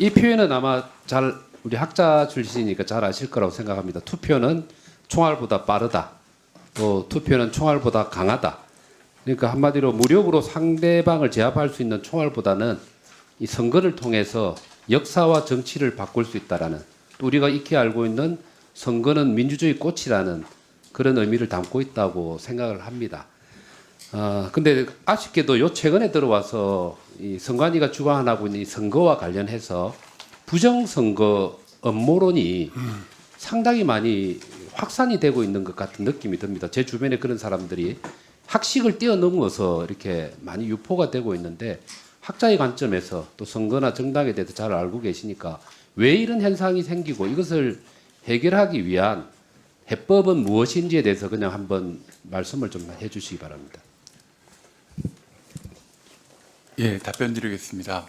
이 표현은 아마 잘 우리 학자 출신이니까 잘 아실 거라고 생각합니다. 투표는 총알보다 빠르다. 또 투표는 총알보다 강하다. 그러니까 한마디로 무력으로 상대방을 제압할 수 있는 총알보다는 이 선거를 통해서 역사와 정치를 바꿀 수 있다라는, 또 우리가 익히 알고 있는 선거는 민주주의 꽃이라는 그런 의미를 담고 있다고 생각을 합니다. 근데 아쉽게도 요 최근에 들어와서 이 선관위가 주관하고 있는 이 선거와 관련해서 부정선거 음모론이 상당히 많이 확산이 되고 있는 것 같은 느낌이 듭니다. 제 주변에 그런 사람들이 학식을 뛰어넘어서 이렇게 많이 유포가 되고 있는데, 학자의 관점에서 또 선거나 정당에 대해서 잘 알고 계시니까 왜 이런 현상이 생기고 이것을 해결하기 위한 해법은 무엇인지에 대해서 그냥 한번 말씀을 좀 해주시기 바랍니다. 예, 답변 드리겠습니다.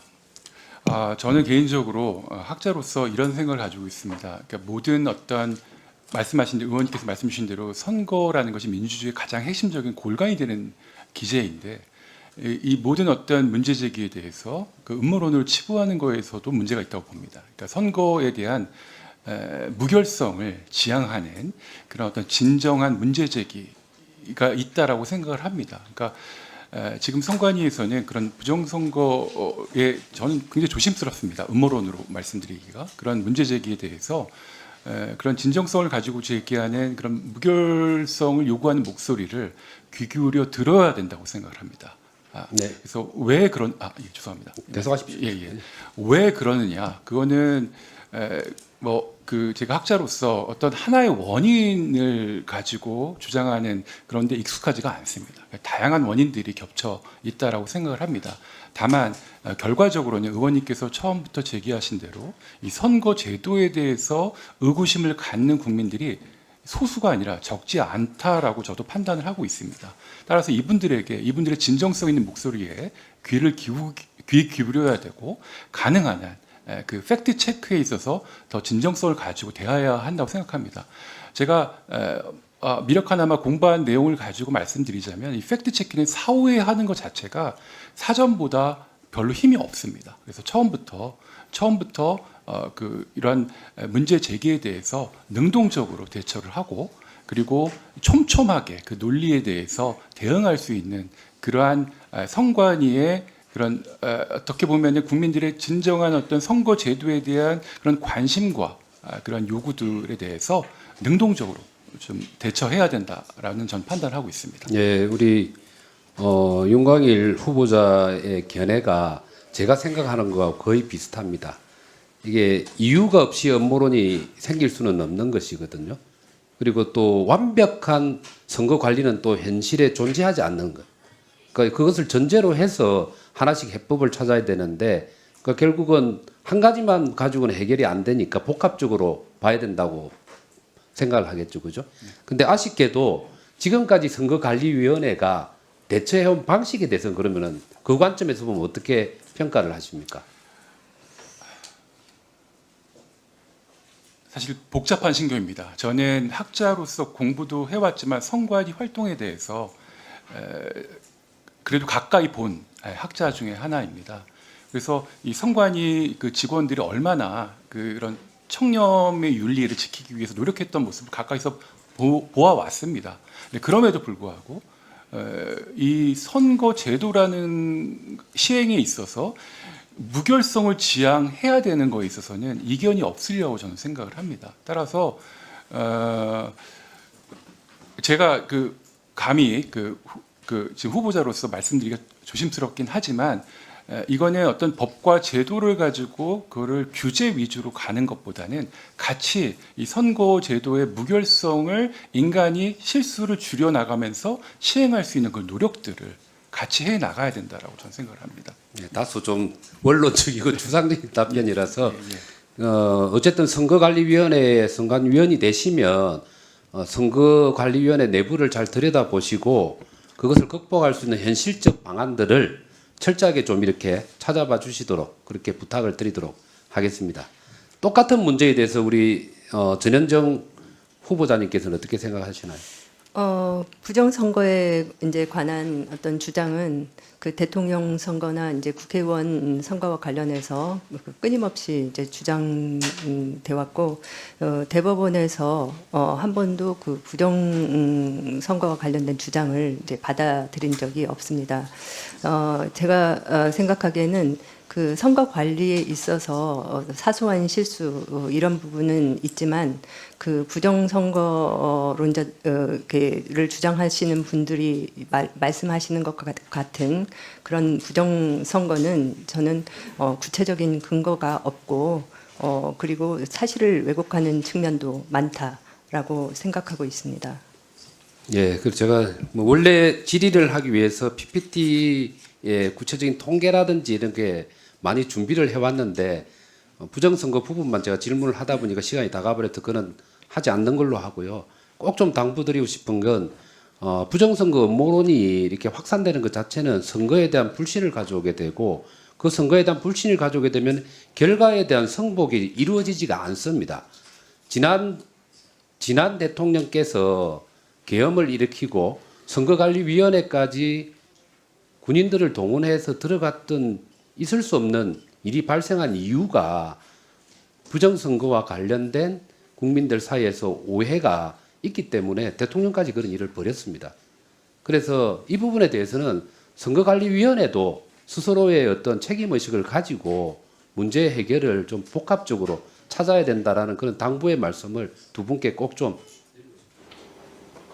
저는 개인적으로 학자로서 이런 생각을 가지고 있습니다. 그러니까 모든 어떤 말씀하신 의원님께서 말씀 주신 대로 선거라는 것이 민주주의의 가장 핵심적인 골간이 되는 기제인데, 이 모든 어떤 문제 제기에 대해서 그 음모론을 치부하는 거에서도 문제가 있다고 봅니다. 그러니까 선거에 대한 무결성을 지향하는 그런 어떤 진정한 문제 제기가 있다라고 생각을 합니다. 그러니까 지금 선관위에서는 그런 부정선거에 저는 굉장히 조심스럽습니다. 음모론으로 말씀드리기가. 그런 문제 제기에 대해서 그런 진정성을 가지고 제기하는 그런 무결성을 요구하는 목소리를 귀 기울여 들어야 된다고 생각을 합니다. 네. 그래서 왜 그런 예, 죄송합니다. 계속하십시오. 예. 왜 그러느냐? 그거는 제가 학자로서 어떤 하나의 원인을 가지고 주장하는 그런데 익숙하지가 않습니다. 다양한 원인들이 겹쳐 있다라고 생각을 합니다. 다만 결과적으로는 의원님께서 처음부터 제기하신 대로 이 선거 제도에 대해서 의구심을 갖는 국민들이 소수가 아니라 적지 않다라고 저도 판단을 하고 있습니다. 따라서 이분들의 진정성 있는 목소리에 귀 기울여야 되고, 가능한 한 그 팩트 체크에 있어서 더 진정성을 가지고 대해야 한다고 생각합니다. 제가 미력 하나만 공부한 내용을 가지고 말씀드리자면, 이 팩트 체크는 사후에 하는 것 자체가 사전보다 별로 힘이 없습니다. 그래서 처음부터 이러한 문제 제기에 대해서 능동적으로 대처를 하고, 그리고 촘촘하게 그 논리에 대해서 대응할 수 있는 그러한 선관위의 그런 어떻게 보면 국민들의 진정한 어떤 선거 제도에 대한 그런 관심과 그런 요구들에 대해서 능동적으로 좀 대처해야 된다라는 전 판단을 하고 있습니다. 예, 우리 윤광일 후보자의 견해가 제가 생각하는 거와 거의 비슷합니다. 이게 이유가 없이 음모론이 생길 수는 없는 것이거든요. 그리고 또 완벽한 선거 관리는 또 현실에 존재하지 않는 것. 그러니까 그것을 전제로 해서 하나씩 해법을 찾아야 되는데, 그러니까 결국은 한 가지만 가지고는 해결이 안 되니까 복합적으로 봐야 된다고 생각을 하겠죠, 그죠? 근데 아쉽게도 지금까지 선거관리위원회가 대처해온 방식에 대해서는 그러면은 그 관점에서 보면 어떻게 평가를 하십니까? 사실 복잡한 신경입니다. 저는 학자로서 공부도 해왔지만 선관위 활동에 대해서 그래도 가까이 본 학자 중에 하나입니다. 그래서 이 선관위 그 직원들이 얼마나 그런 청렴의 윤리를 지키기 위해서 노력했던 모습을 가까이서 보아왔습니다. 그럼에도 불구하고 이 선거 제도라는 시행에 있어서 무결성을 지향해야 되는 거에 있어서는 이견이 없으려고 저는 생각을 합니다. 따라서 제가 감히 지금 후보자로서 말씀드리기가 조심스럽긴 하지만, 이거는 어떤 법과 제도를 가지고 그거를 규제 위주로 가는 것보다는 같이 이 선거 제도의 무결성을 인간이 실수를 줄여나가면서 시행할 수 있는 그 노력들을 같이 해 나가야 된다라고 저는 생각을 합니다. 네, 다소 좀 원론적이고 추상적인 답변이라서 어쨌든 선거관리위원회의 선관위원이 되시면 선거관리위원회 내부를 잘 들여다보시고 그것을 극복할 수 있는 현실적 방안들을 철저하게 좀 이렇게 찾아봐 주시도록 그렇게 부탁을 드리도록 하겠습니다. 똑같은 문제에 대해서 우리 전현정 후보자님께서는 어떻게 생각하시나요? 부정선거에 이제 관한 어떤 주장은 그 대통령 선거나 이제 국회의원 선거와 관련해서 끊임없이 이제 주장돼 왔고, 대법원에서 한 번도 그 부정선거와 관련된 주장을 이제 받아들인 적이 없습니다. 제가 생각하기에는 그 선거 관리에 있어서 사소한 실수 이런 부분은 있지만 그 부정선거론자를 주장하시는 분들이 말씀하시는 것 같은 그런 부정선거는 저는 구체적인 근거가 없고 그리고 사실을 왜곡하는 측면도 많다라고 생각하고 있습니다. 예, 그래서 제가 뭐 원래 질의를 하기 위해서 PPT의 구체적인 통계라든지 이런 게 많이 준비를 해왔는데 부정선거 부분만 제가 질문을 하다 보니까 시간이 다 가버려서 그거는 하지 않는 걸로 하고요. 꼭 좀 당부드리고 싶은 건 부정선거 음모론이 이렇게 확산되는 것 자체는 선거에 대한 불신을 가져오게 되고 그 선거에 대한 불신을 가져오게 되면 결과에 대한 성복이 이루어지지가 않습니다. 지난 대통령께서 계엄을 일으키고 선거관리위원회까지 군인들을 동원해서 들어갔던 있을 수 없는 일이 발생한 이유가 부정선거와 관련된 국민들 사이에서 오해가 있기 때문에 대통령까지 그런 일을 벌였습니다. 그래서 이 부분에 대해서는 선거관리위원회도 스스로의 어떤 책임의식을 가지고 문제 해결을 좀 복합적으로 찾아야 된다라는 그런 당부의 말씀을 두 분께 꼭 좀